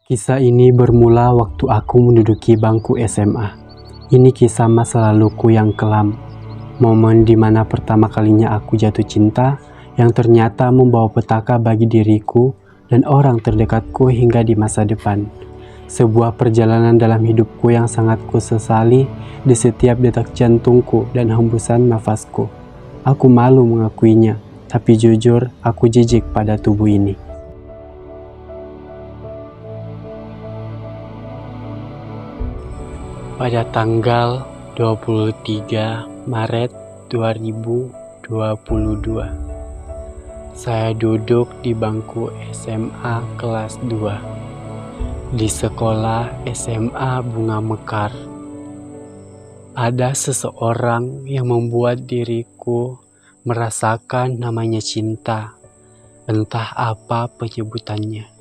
Kisah ini bermula waktu aku menduduki bangku SMA. Ini kisah masa laluku yang kelam. Momen di mana pertama kalinya aku jatuh cinta yang ternyata membawa petaka bagi diriku dan orang terdekatku hingga di masa depan. Sebuah perjalanan dalam hidupku yang sangat kusesali di setiap detak jantungku dan hembusan nafasku. Aku malu mengakuinya, tapi jujur aku jijik pada tubuh ini. Pada tanggal 23 Maret 2022, saya duduk di bangku SMA kelas 2 di sekolah SMA Bunga Mekar. Ada seseorang yang membuat diriku merasakan namanya cinta, entah apa penyebutannya.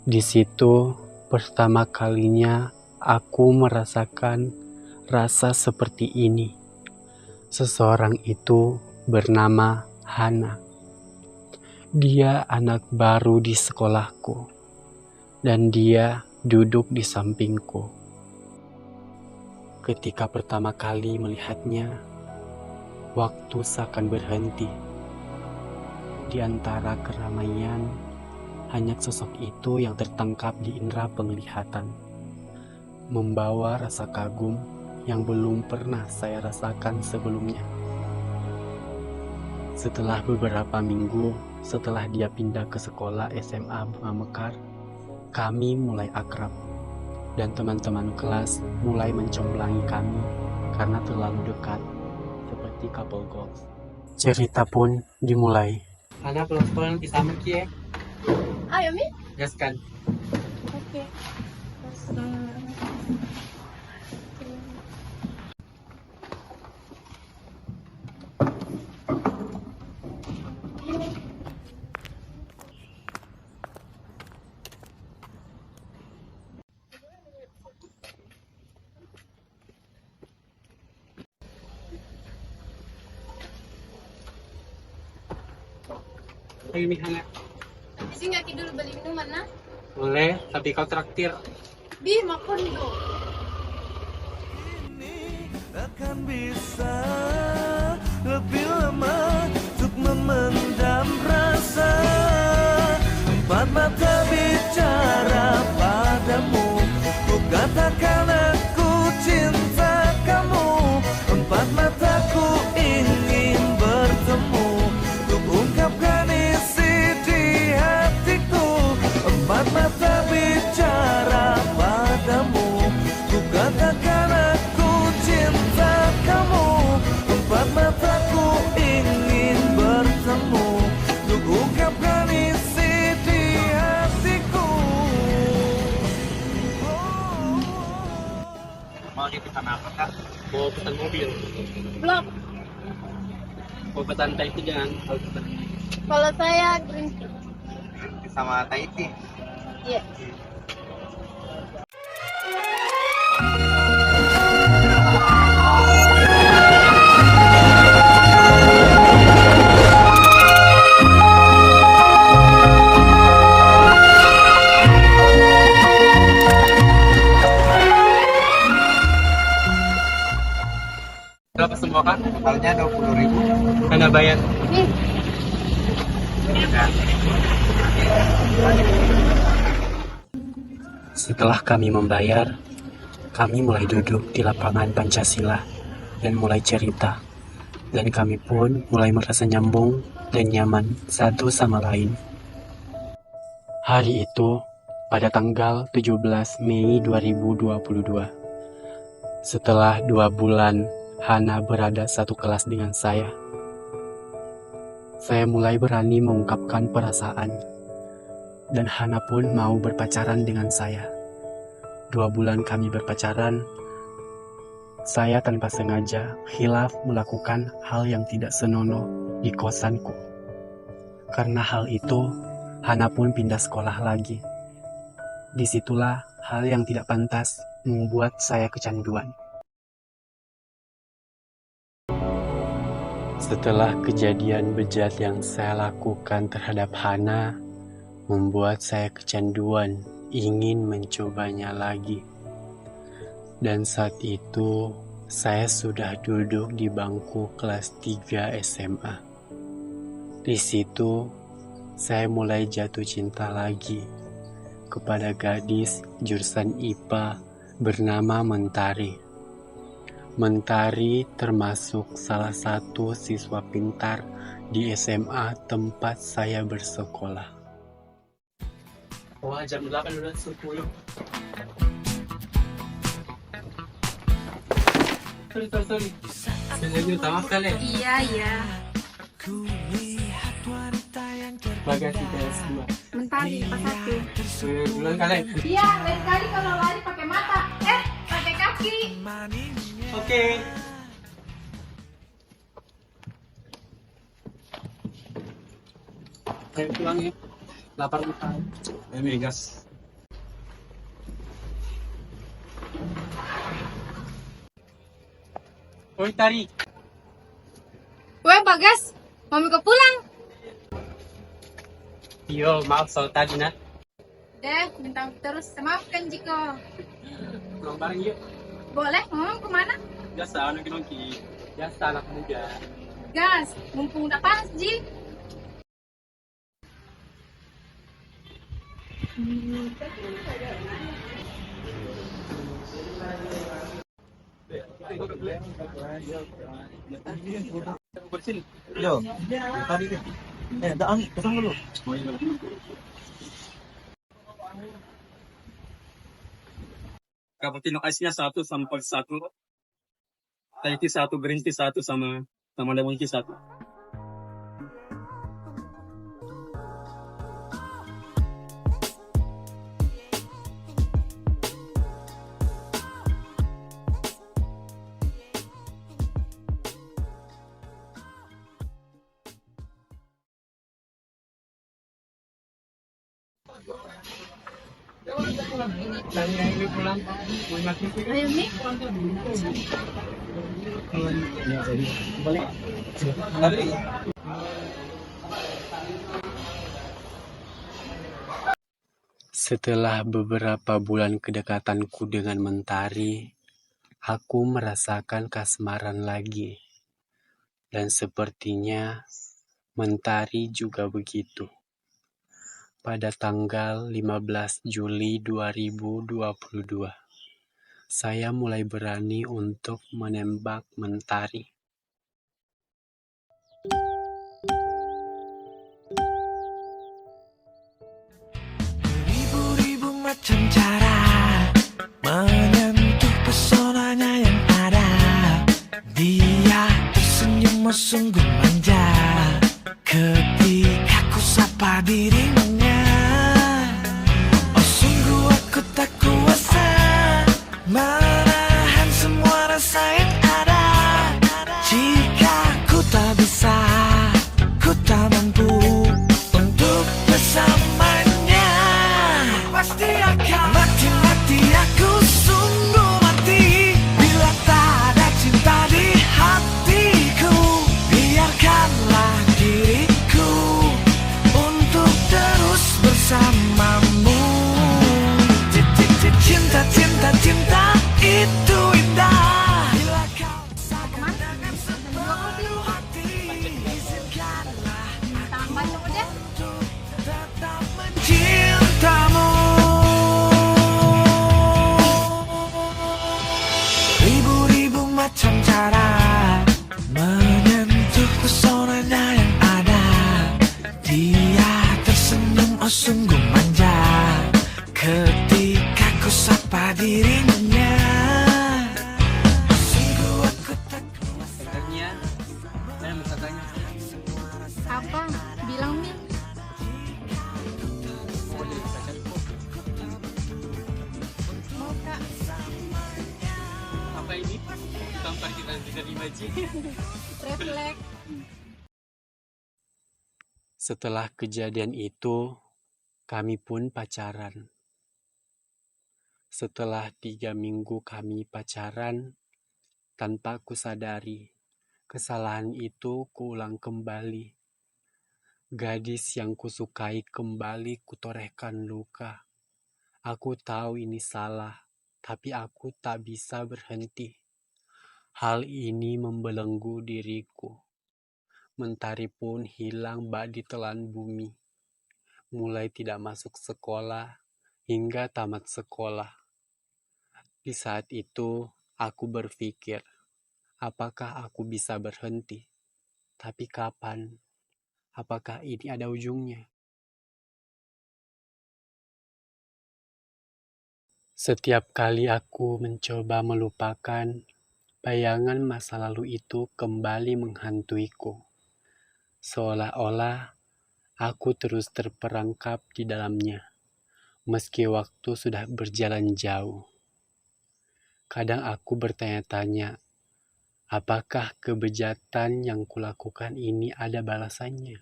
Di situ pertama kalinya aku merasakan rasa seperti ini. Seseorang itu bernama Hana. Dia anak baru di sekolahku, dan dia duduk di sampingku. Ketika pertama kali melihatnya, waktu seakan berhenti. Di antara keramaian, hanya sosok itu yang tertangkap di indera penglihatan, membawa rasa kagum yang belum pernah saya rasakan sebelumnya. Setelah beberapa minggu setelah dia pindah ke sekolah SMA Bunga Mekar, kami mulai akrab dan teman-teman kelas mulai mencomblangi kami karena terlalu dekat, seperti couple goals. Cerita pun dimulai. Hana pulang sekolah nanti sama Ki ya. Ayo Mi. Gaskan. Oke. Ayo Mi Hana. Bisa nggak Ki dulu beli minuman nah? Boleh, tapi kau traktir. Bi makan dulu. Akan bisa lebih lama untuk memendam rasa. Empat mata bicara padamu, ku katakan aku cinta kamu. Empat mataku ingin bertemu untuk ungkapkan isi di hatiku. Empat mata bicara padamu, ku katakan aku cinta kamu. Empat mataku ingin bertemu untuk ungkapkan isi di hatiku. Mau dipesan apa Kak? Mau pesan mobil. Blok. Mau pesan teh itu jangan. Kalau saya green tea. Sama Thai tea. Iya. Berapa semua Kak? Totalnya 20.000. Hana bayar. Nih. Setelah kami membayar, kami mulai duduk di lapangan Pancasila dan mulai cerita. Dan kami pun mulai merasa nyambung dan nyaman satu sama lain. Hari itu pada tanggal 17 Mei 2022. Setelah 2 bulan Hana berada satu kelas dengan saya mulai berani mengungkapkan perasaan. Dan Hana pun mau berpacaran dengan saya. 2 bulan kami berpacaran, saya tanpa sengaja khilaf melakukan hal yang tidak senonoh di kosanku. Karena hal itu, Hana pun pindah sekolah lagi. Disitulah hal yang tidak pantas membuat saya kecanduan. Setelah kejadian bejat yang saya lakukan terhadap Hana, membuat saya kecanduan ingin mencobanya lagi. Dan saat itu, saya sudah duduk di bangku kelas 3 SMA. Di situ, saya mulai jatuh cinta lagi kepada gadis jurusan IPA bernama Mentari. Mentari termasuk salah satu siswa pintar di SMA tempat saya bersekolah. Wah, jam 8 udah 10. Sorry. Sebenarnya utama sekali. Iya. Bagasi PS2. Mentari, pas satu. Duluan kalian. Iya, lain kali kalau lari pakai mata. Pakai kaki. Oke. Ayo pulang ya. Lapar muka. Ayo gas. Oi Tari. Weh, Bagas. Mami kau pulang. Yo, maaf soal tadi nah. Bintang terus. Maafkan jika. Pulang bareng yuk. Boleh, Mama kemana? Biasa nongki-nongki. Biasa anak muda. Gas, mumpung udah panas, Ji. Bersin. Yo, tadi kan. Daan, pasang dulu. Cappuccino ice-nya 1 sama pagi 1. Thai tea 1, green tea 1 sama lemon tea 1. Tanya ini pulang, mau makan sih? Ayo, Mi. Balik. Tadi. Setelah beberapa bulan kedekatanku dengan Mentari, aku merasakan kasmaran lagi. Dan sepertinya Mentari juga begitu. Pada tanggal 15 Juli 2022, saya mulai berani untuk menembak Mentari. Ribu-ribu macam cara menyentuh pesonanya yang ada. Dia tersenyum sungguh manja ketika ku sapa dirinya. Oh sungguh aku tak kuasa menahan semua rasa yang ada. Jika ku tak bisa, ku tak mampu untuk bersamanya, pasti akan mati-mati aku sungguh mati bila tak ada cinta di hatiku. Biarkanlah diriku untuk terus bersamamu. Cinta, cinta, cinta itu indah bila kau sadarkan sepenuh hati. Izinkanlah Tangan bacok aja. untuk tetap mencintamu. Ribu-ribu macam cara menyentuh pesonanya yang ada. Dia tersenyum oh sungguh manja ketika ku sapa dirinya. Sungguh aku tak kuasa. Sebenarnya saya mau tanya. Apa? Bilang, Mi. Mau jadi pacarku? Mau, Kak. Apa ini? Tampar kita tidak dimaji. Refleks. Setelah kejadian itu, kami pun pacaran. Setelah 3 minggu kami pacaran, tanpa kusadari, kesalahan itu kuulang kembali. Gadis yang kusukai kembali kutorehkan luka. Aku tahu ini salah, tapi aku tak bisa berhenti. Hal ini membelenggu diriku. Mentari pun hilang bak ditelan bumi. Mulai tidak masuk sekolah hingga tamat sekolah. Di saat itu, aku berpikir, apakah aku bisa berhenti? Tapi kapan? Apakah ini ada ujungnya? Setiap kali aku mencoba melupakan, bayangan masa lalu itu kembali menghantuiku. Seolah-olah aku terus terperangkap di dalamnya, meski waktu sudah berjalan jauh. Kadang aku bertanya-tanya, apakah kebejatan yang kulakukan ini ada balasannya?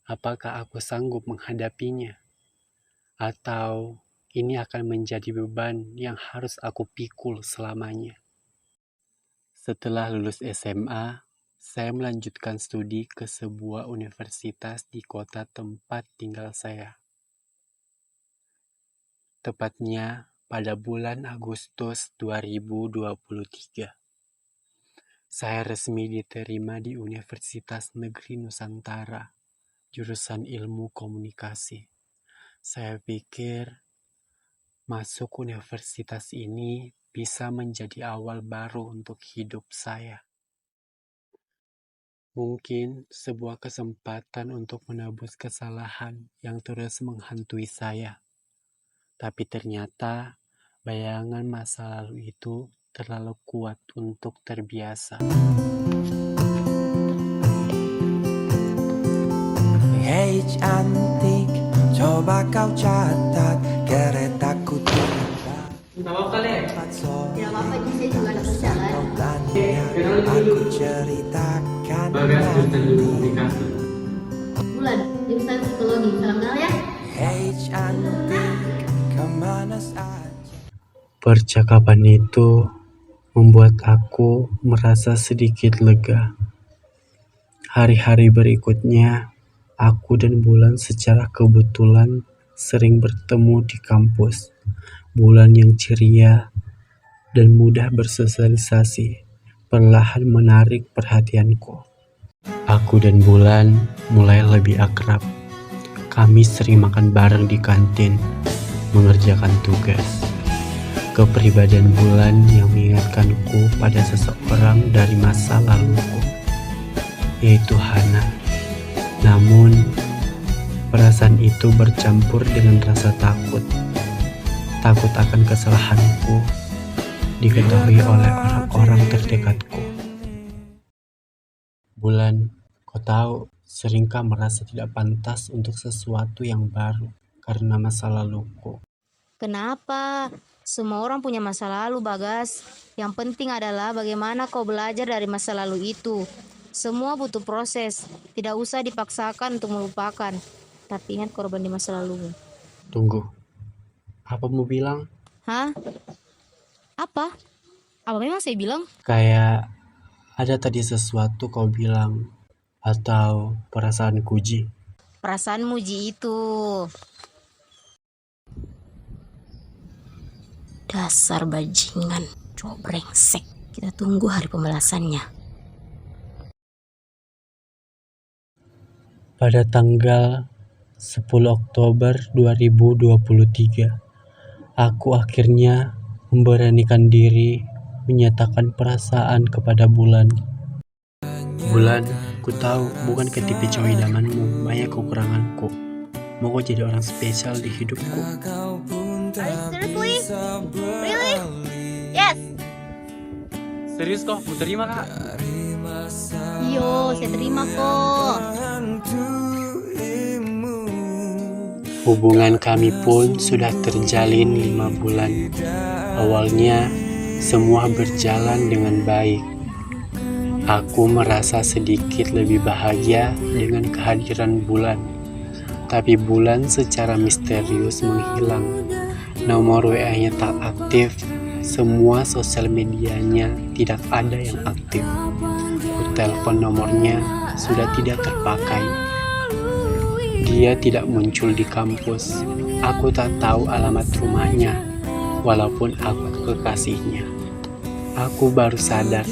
Apakah aku sanggup menghadapinya? Atau ini akan menjadi beban yang harus aku pikul selamanya? Setelah lulus SMA, saya melanjutkan studi ke sebuah universitas di kota tempat tinggal saya. Tepatnya pada bulan Agustus 2023. Saya resmi diterima di Universitas Negeri Nusantara, jurusan Ilmu Komunikasi. Saya pikir masuk universitas ini bisa menjadi awal baru untuk hidup saya. Mungkin sebuah kesempatan untuk menebus kesalahan yang terus menghantui saya. Tapi ternyata bayangan masa lalu itu terlalu kuat untuk terbiasa. Hey cantik, coba kau catat keretaku tiba. Tepat sore. Tidak apa-apa, saya juga ada perjalanan. Aku ceritakan nanti. Bulan, jurusan psikologi. Salam kenal ya. Hey cantik, kemana saja. Percakapan itu membuat aku merasa sedikit lega. Hari-hari berikutnya, aku dan Bulan secara kebetulan sering bertemu di kampus. Bulan yang ceria dan mudah bersosialisasi perlahan menarik perhatianku. Aku dan Bulan mulai lebih akrab. Kami sering makan bareng di kantin, mengerjakan tugas. Kepribadian Bulan yang mengingatkanku pada seseorang dari masa laluku, yaitu Hana. Namun, perasaan itu bercampur dengan rasa takut. Takut akan kesalahanku diketahui oleh orang-orang terdekatku. Bulan, kau tahu, seringkah merasa tidak pantas untuk sesuatu yang baru karena masa laluku. Kenapa? Semua orang punya masa lalu, Bagas. Yang penting adalah bagaimana kau belajar dari masa lalu itu. Semua butuh proses. Tidak usah dipaksakan untuk melupakan. Tapi ingat korban di masa lalu. Tunggu. Apa mau bilang? Hah? Apa? Apa memang saya bilang? Kayak ada tadi sesuatu kau bilang. Atau perasaan Ji. Perasaanmu Ji itu. Dasar bajingan, cowok brengsek. Kita tunggu hari pembalasannya. Pada tanggal 10 Oktober 2023, aku akhirnya memberanikan diri menyatakan perasaan kepada Bulan. Bulan, ku tahu bukan ketipe cowok idamanmu, banyak kekuranganku. Mau kau jadi orang spesial di hidupku. Seriously? Really? Yes. Serius kok, mau terima kak? Yo, saya terima kok. Hubungan kami pun sudah terjalin 5 bulan. Awalnya, semua berjalan dengan baik. Aku merasa sedikit lebih bahagia dengan kehadiran Bulan. Tapi Bulan secara misterius menghilang. Nomor WA-nya tak aktif, semua sosial medianya tidak ada yang aktif. Ku telepon nomornya sudah tidak terpakai. Dia tidak muncul di kampus. Aku tak tahu alamat rumahnya, walaupun aku kekasihnya. Aku baru sadar,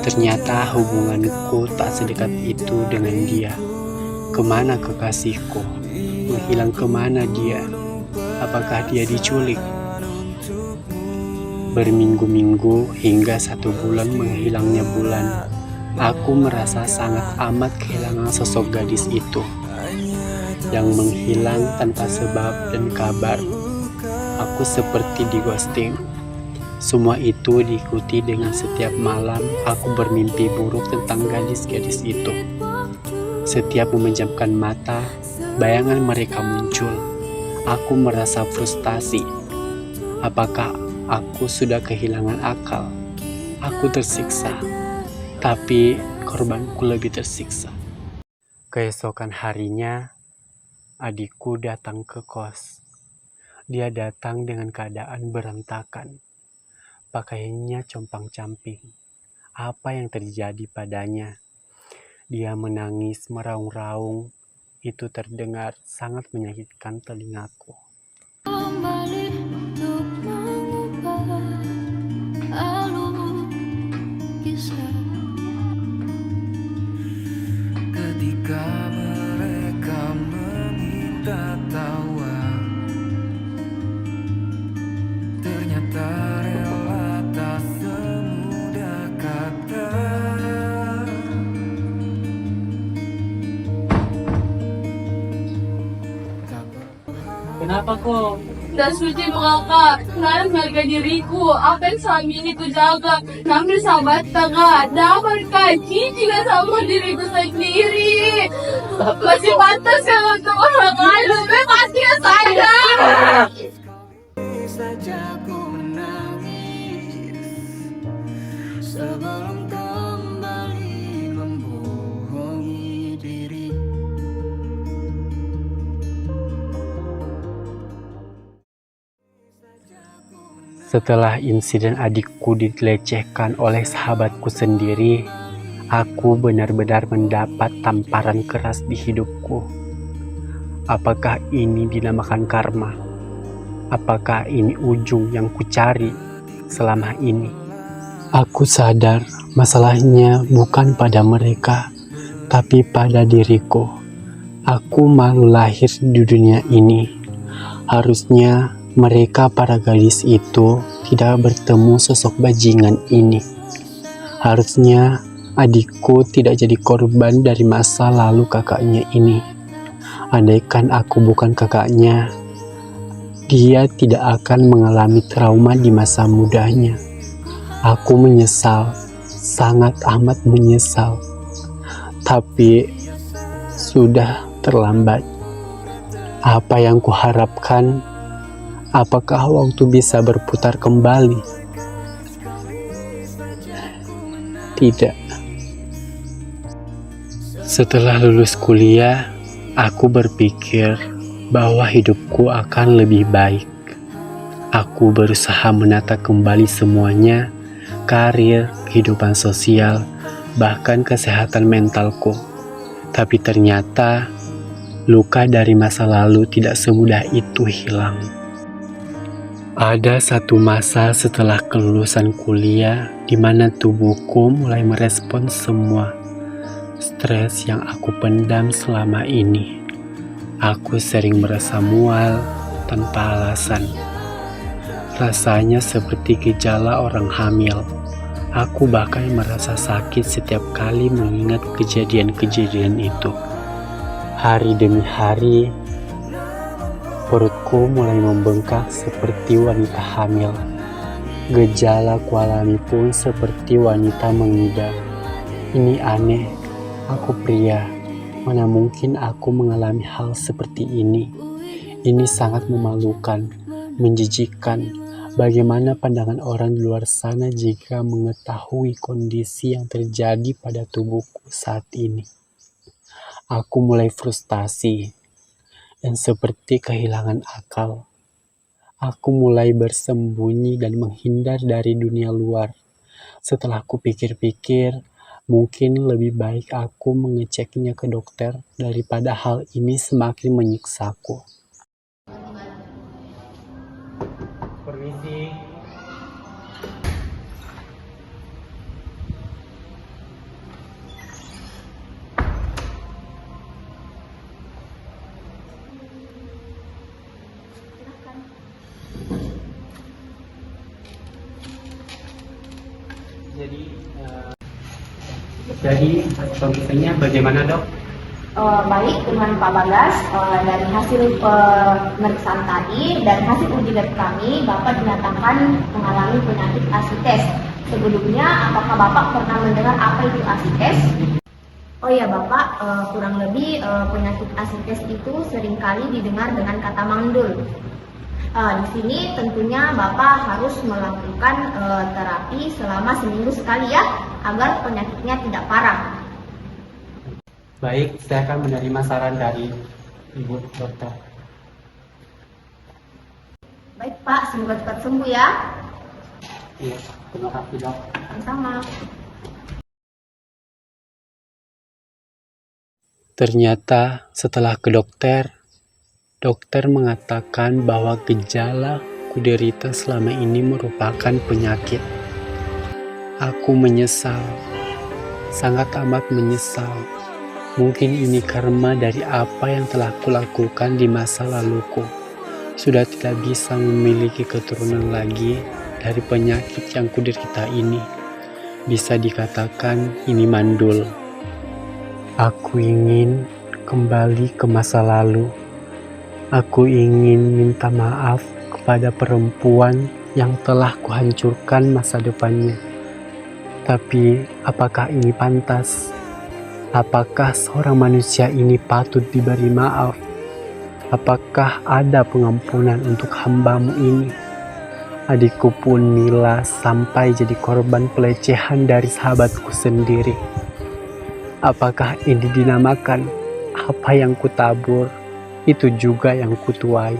ternyata hubunganku tak sedekat itu dengan dia. Kemana kekasihku? Menghilang kemana dia? Apakah dia diculik? Berminggu-minggu hingga 1 bulan menghilangnya bulan, aku merasa sangat amat kehilangan sosok gadis itu yang menghilang tanpa sebab dan kabar. Aku seperti di ghosting. Semua itu diikuti dengan setiap malam aku bermimpi buruk tentang gadis-gadis itu. Setiap memejamkan mata, bayangan mereka muncul. Aku merasa frustasi. Apakah aku sudah kehilangan akal? Aku tersiksa, tapi korbanku lebih tersiksa. Keesokan harinya, adikku datang ke kos. Dia datang dengan keadaan berantakan. Pakaiannya compang-camping. Apa yang terjadi padanya? Dia menangis meraung-raung. Itu terdengar sangat menyakitkan telingaku. Kembali untuk mengubah alur kisah. Ketika mereka meminta tawa, ternyata rela tak semudah kata. Kenapa kok? Dan suci mengakak, naras harga diriku, apa yang selama ini ku jaga, namun sahabat tengah, dapat kaji jika sama diriku sendiri. Masih pantas kan untuk orang lain, lebih pasti sayang. Saja ku menangis sebelum kembali membohongi diri. Setelah insiden adikku dilecehkan oleh sahabatku sendiri, aku benar-benar mendapat tamparan keras di hidupku. Apakah ini dinamakan karma? Apakah ini ujung yang kucari selama ini? Aku sadar masalahnya bukan pada mereka, tapi pada diriku. Aku malu lahir di dunia ini. Harusnya mereka para gadis itu tidak bertemu sosok bajingan ini. Harusnya adikku tidak jadi korban dari masa lalu kakaknya ini. Andaikan aku bukan kakaknya, dia tidak akan mengalami trauma di masa mudanya. Aku menyesal, sangat amat menyesal. Tapi sudah terlambat. Apa yang kuharapkan? Apakah waktu bisa berputar kembali? Tidak. Setelah lulus kuliah, aku berpikir bahwa hidupku akan lebih baik. Aku berusaha menata kembali semuanya, karir, kehidupan sosial, bahkan kesehatan mentalku. Tapi ternyata luka dari masa lalu tidak semudah itu hilang. Ada satu masa setelah kelulusan kuliah di mana tubuhku mulai merespons semua stres yang aku pendam selama ini. Aku sering merasa mual tanpa alasan. Rasanya seperti gejala orang hamil. Aku bahkan merasa sakit setiap kali mengingat kejadian-kejadian itu. Hari demi hari, perutku mulai membengkak seperti wanita hamil. Gejala kualami pun seperti wanita mengidap. Ini aneh, aku pria. Mana mungkin aku mengalami hal seperti ini? Ini sangat memalukan, menjijikkan. Bagaimana pandangan orang di luar sana jika mengetahui kondisi yang terjadi pada tubuhku saat ini? Aku mulai frustasi dan seperti kehilangan akal. Aku mulai bersembunyi dan menghindar dari dunia luar. Setelah kupikir-pikir, Mungkin lebih baik aku mengeceknya ke dokter daripada hal ini semakin menyiksaku. Permisi. Jadi kondisinya bagaimana, Dok? Baik dengan Pak Bagas. Dari hasil pemeriksaan tadi dan hasil uji lab kami, Bapak dinyatakan mengalami penyakit asites. Sebelumnya, apakah Bapak pernah mendengar apa itu asites? Oh ya Bapak, kurang lebih penyakit asites itu seringkali didengar dengan kata mandul. Di sini tentunya Bapak harus melakukan terapi selama seminggu sekali ya, agar penyakitnya tidak parah. Baik, saya akan menerima saran dari Ibu Dokter. Baik Pak, semoga cepat sembuh ya. Iya, terima kasih, Dok. Sama-sama. Ternyata setelah ke dokter mengatakan bahwa gejala kuderita selama ini merupakan penyakit. Aku menyesal, sangat amat menyesal. Mungkin ini karma dari apa yang telah kulakukan di masa laluku. Sudah tidak bisa memiliki keturunan lagi dari penyakit yang kuderita ini. Bisa dikatakan ini mandul. Aku ingin kembali ke masa lalu. Aku ingin minta maaf kepada perempuan yang telah kuhancurkan masa depannya. Tapi apakah ini pantas? Apakah seorang manusia ini patut diberi maaf? Apakah ada pengampunan untuk hamba-Mu ini? Adikku pun Mila sampai jadi korban pelecehan dari sahabatku sendiri. Apakah ini dinamakan apa yang kutabur, itu juga yang kutuai?